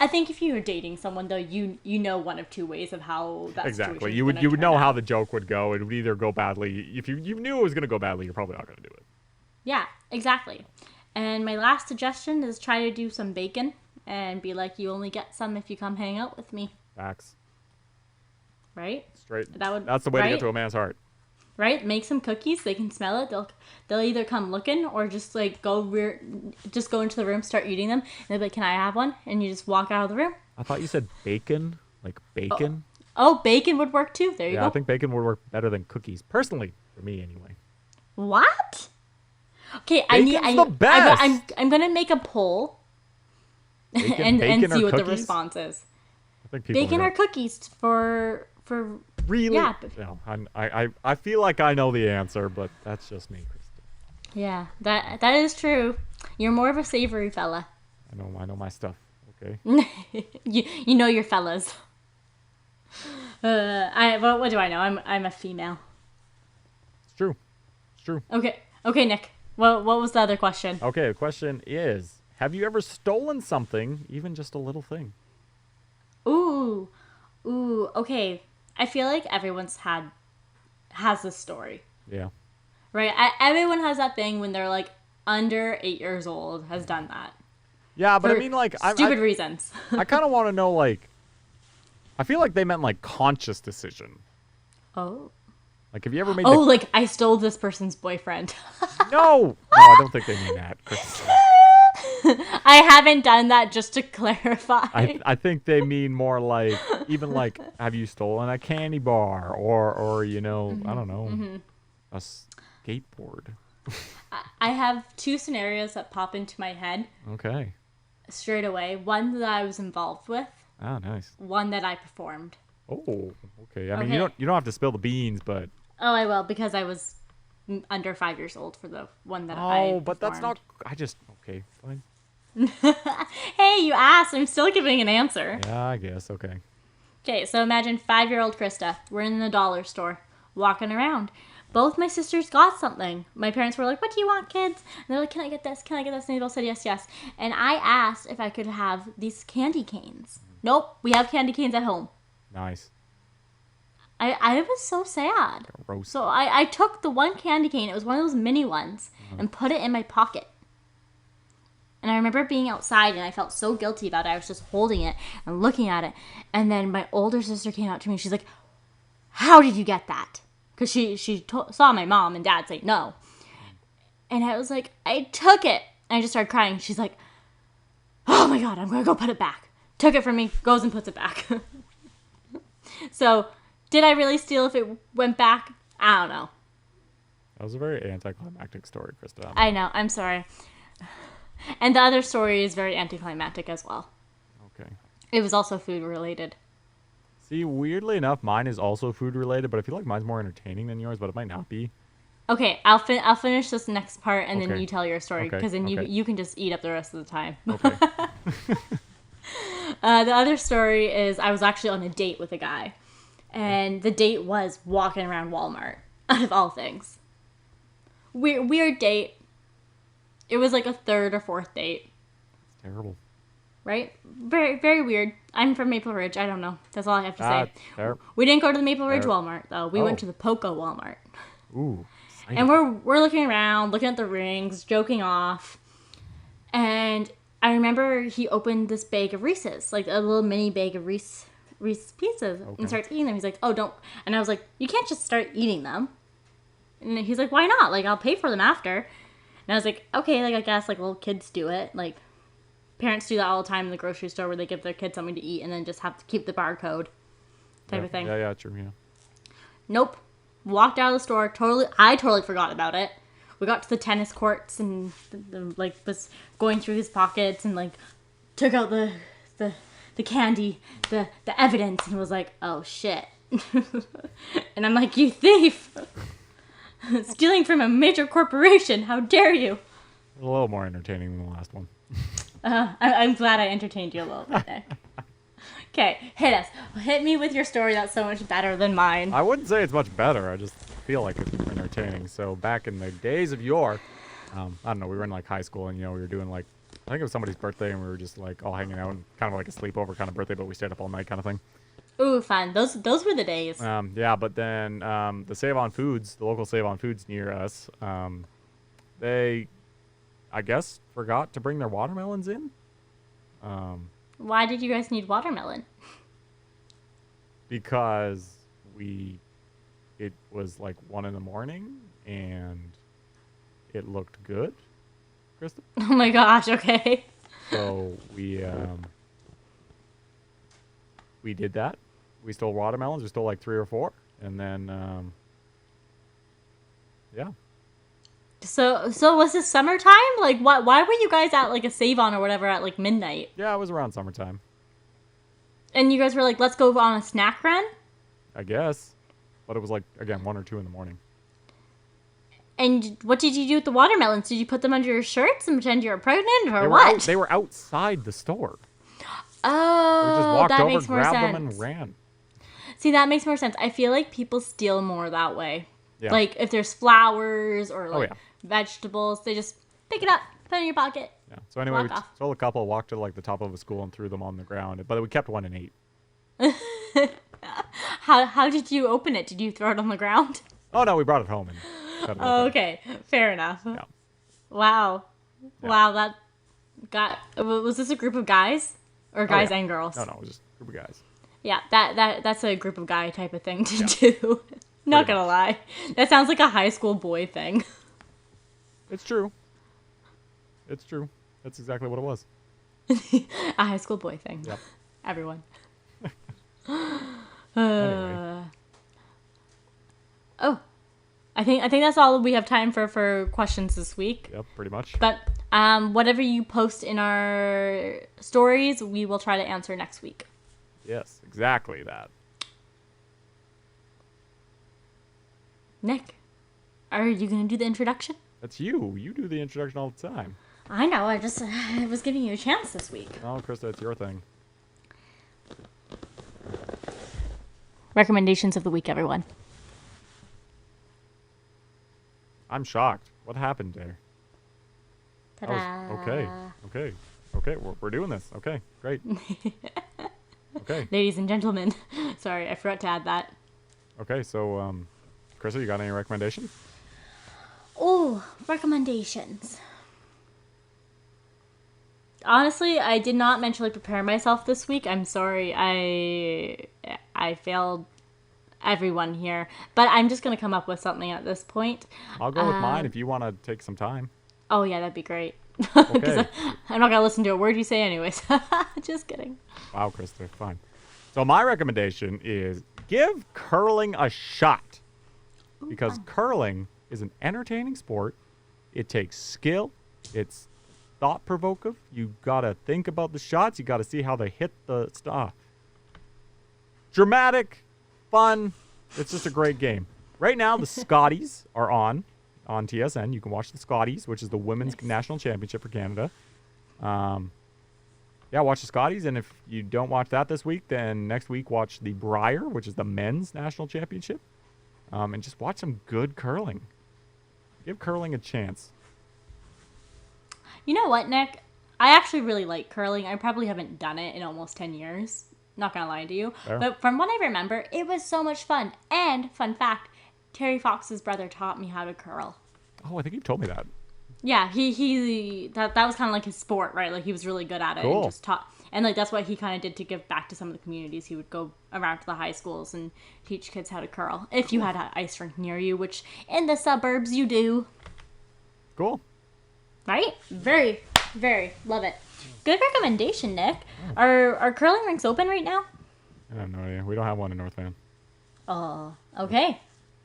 I think if you were dating someone, though, you know one of two ways of how that exactly. You would know how the joke would go. It would either go badly. If you knew it was going to go badly, you're probably not going to do it. Yeah, exactly. And my last suggestion is try to do some bacon and be like, you only get some if you come hang out with me. Facts. Right? Straight. That's the way to get to a man's heart. Right? Make some cookies. They can smell it. They'll either come looking or just like go into the room, start eating them, and they'll be like, "Can I have one?" And you just walk out of the room. I thought you said bacon, like bacon. Oh, bacon would work too. There you go. Yeah, I think bacon would work better than cookies, personally, for me anyway. What? Okay, Bacon's the best. I'm gonna make a poll bacon and see what cookies? the response is. I think people Bacon or cookies for really. Yeah. No, I feel like I know the answer, but that's just me, Krista. Yeah, that is true. You're more of a savory fella. I know my stuff. Okay. you know your fellas. What do I know? I'm a female. It's true. Okay, Nick. What was the other question? Okay, the question is: have you ever stolen something, even just a little thing? Ooh. Okay. I feel like everyone's has this story. Yeah. Right. Everyone has that thing when they're like under 8 years old has done that. Yeah, but I mean, like, stupid reasons. I kind of want to know, like, I feel like they meant like conscious decision. Oh. Like, have you ever made? Like I stole this person's boyfriend. No, I don't think they mean that, Chris. I haven't done that, just to clarify. I think they mean more like, even like, have you stolen a candy bar or I don't know, a skateboard. I have two scenarios that pop into my head. Okay. Straight away. One that I was involved with. Oh, nice. One that I performed. Oh, okay. I mean, you don't have to spill the beans, but. Oh, I will, because I was under 5 years old for the one that I performed. Oh, but that's not. Okay, fine. Hey, you asked. I'm still giving an answer. Yeah, I guess. Okay. Okay, so imagine 5-year-old Krista. We're in the dollar store, walking around. Both my sisters got something. My parents were like, "What do you want, kids?" And they're like, "Can I get this? Can I get this?" And they both said yes. And I asked if I could have these candy canes. Nope, we have candy canes at home. Nice. I was so sad. Gross. So I took the one candy cane, it was one of those mini ones, and put it in my pocket. And I remember being outside, and I felt so guilty about it. I was just holding it and looking at it. And then my older sister came out to me, and she's like, "How did you get that?" Because she saw my mom and dad say no. And I was like, "I took it." And I just started crying. She's like, "Oh my God, I'm going to go put it back." Took it from me, goes and puts it back. So, did I really steal if it went back? I don't know. That was a very anticlimactic story, Krista. I know, I'm sorry. And the other story is very anticlimactic as well. Okay. It was also food related. See, weirdly enough, mine is also food related, but I feel like mine's more entertaining than yours, but it might not be. Okay, I'll finish this next part, and then Okay. you tell your story, because then Okay. you can just eat up the rest of the time. Okay. The other story is I was actually on a date with a guy. And the date was walking around Walmart, out of all things. Weird date. It was like a third or fourth date. It's terrible. Right? Very, very weird. I'm from Maple Ridge. I don't know. That's all I have to say. Fair. We didn't go to the Maple Ridge Walmart, though. We went to the Poco Walmart. Ooh. And we're looking around, looking at the rings, joking off. And I remember he opened this bag of Reese's, like a little mini bag of Reese's Pieces, and starts eating them. He's like, oh, don't. And I was like, you can't just start eating them. And he's like, why not? Like, I'll pay for them after. And I was like, okay, like, I guess, like, little kids do it. Like, parents do that all the time in the grocery store where they give their kids something to eat and then just have to keep the barcode type of thing. Yeah, true, yeah. Nope. Walked out of the store. I totally forgot about it. We got to the tennis courts and like was going through his pockets and like took out the candy, the evidence, and was like, oh shit. And I'm like, you thief! Stealing from a major corporation, how dare you? A little more entertaining than the last one. I'm glad I entertained you a little bit there. Okay, hit us. Hit me with your story that's so much better than mine. I wouldn't say it's much better. I just feel like it's more entertaining. So back in the days of yore, I don't know, we were in like high school and, we were doing like, I think it was somebody's birthday and we were just like all hanging out and kind of like a sleepover kind of birthday, but we stayed up all night kind of thing. Ooh, fun. Those were the days. Yeah, but then the Save-On Foods, the local Save-On Foods near us, they, I guess, forgot to bring their watermelons in. Why did you guys need watermelon? Because it was like 1 a.m. and it looked good, Krista. Oh my gosh, okay. So we did that. We stole watermelons. We stole like 3 or 4, and then yeah. So was this summertime? Like, why were you guys at like a Save-On or whatever at like midnight? Yeah, it was around summertime. And you guys were like, let's go on a snack run? I guess. But it was like, again, 1 or 2 in the morning. And what did you do with the watermelons? Did you put them under your shirts and pretend you were pregnant or They what? They were outside the store. Oh, We just walked that over, makes more grabbed sense. them, and ran. See, that makes more sense. I feel like people steal more that way. Yeah. Like, if there's flowers or like yeah. vegetables, they just pick it up, put it in your pocket. Yeah. So anyway, we Walk off. stole a couple, walked to like the top of a school and threw them on the ground. But we kept 1 and 8. How did you open it? Did you throw it on the ground? Oh no, we brought it home and cut it Oh, open. okay. Fair enough. Yeah. Wow. Yeah. Wow, was this a group of guys? Or guys yeah. and girls? No, it was just a group of guys. Yeah, that's a group of guy type of thing to do. Not gonna lie. That sounds like a high school boy thing. It's true. It's true. That's exactly what it was. A high school boy thing. Yep. Everyone. Anyway. Oh. I think that's all we have time for questions this week. Yep, pretty much. But whatever you post in our stories, we will try to answer next week. Yes, exactly that. Nick, are you going to do the introduction? That's you. You do the introduction all the time. I know, I was giving you a chance this week. Oh, Krista, it's your thing. Recommendations of the week, everyone. I'm shocked. What happened there? Ta-da. Okay. We're doing this. Okay, great. Okay. Ladies and gentlemen. Sorry, I forgot to add that. Okay, so, Krista, you got any recommendations? Oh, recommendations. Honestly, I did not mentally prepare myself this week. I'm sorry. I failed everyone here. But I'm just going to come up with something at this point. I'll go with mine if you want to take some time. Oh, yeah, that'd be great. Okay. I'm not going to listen to a word you say anyways. Just kidding. Wow, Krista, fine. So my recommendation is give curling a shot. Because curling is an entertaining sport. It takes skill. It's thought-provoking. You got to think about the shots. You got to see how they hit the stuff. Dramatic, fun. It's just a great game. Right now, the Scotties are on TSN. You can watch the Scotties, which is the Women's National Championship for Canada. yeah, watch the Scotties, and if you don't watch that this week, then next week watch the Briar, which is the men's national championship, and just watch some good curling. Give curling a chance. You know what, Nick? I actually really like curling. I probably haven't done it in almost 10 years. Not gonna lie to you. Fair. But from what I remember, it was so much fun. And, fun fact, Terry Fox's brother taught me how to curl. Oh, I think you told me that. Yeah, that was kind of like his sport, right? Like, he was really good at it. Cool. And just taught. And, like, that's what he kind of did to give back to some of the communities. He would go around to the high schools and teach kids how to curl. If you had an ice rink near you, which in the suburbs you do. Cool. Right? Very, very love it. Good recommendation, Nick. Are curling rinks open right now? I have no idea. We don't have one in North Van. Oh, okay.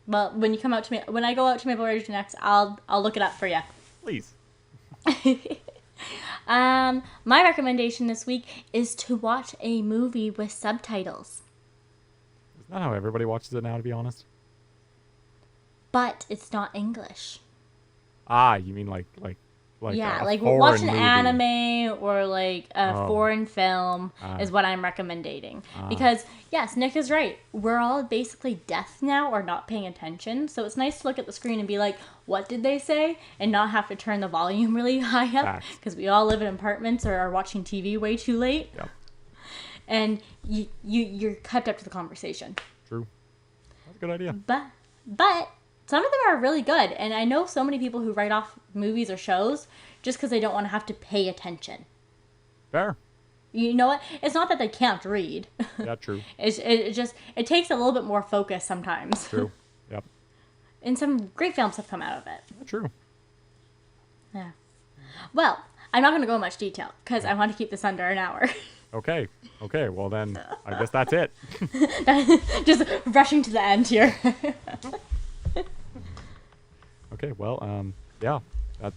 Well, when I go out to Maple Ridge next, I'll look it up for you. Please. My recommendation this week is to watch a movie with subtitles. Isn't that how everybody watches it now, to be honest? But it's not English. Ah, you mean like yeah, a like foreign watch an movie. anime or like a foreign film is what I'm recommending. Because yes, Nick is right. We're all basically deaf now or not paying attention. So it's nice to look at the screen and be like, what did they say? And not have to turn the volume really high up because we all live in apartments or are watching TV way too late. Yep. And you're kept up to the conversation. True. That's a good idea. But some of them are really good, and I know so many people who write off movies or shows just because they don't want to have to pay attention. Fair. You know what? It's not that they can't read. Yeah, true. It takes a little bit more focus sometimes. True. Yep. And some great films have come out of it. True. Yeah. Well, I'm not going to go in much detail because I want to keep this under an hour. Okay. Well then, I guess that's it. Just rushing to the end here. Okay, well, yeah,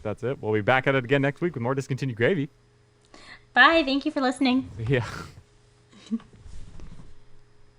that's it. We'll be back at it again next week with more Discontinued Gravy. Bye. Thank you for listening. Yeah.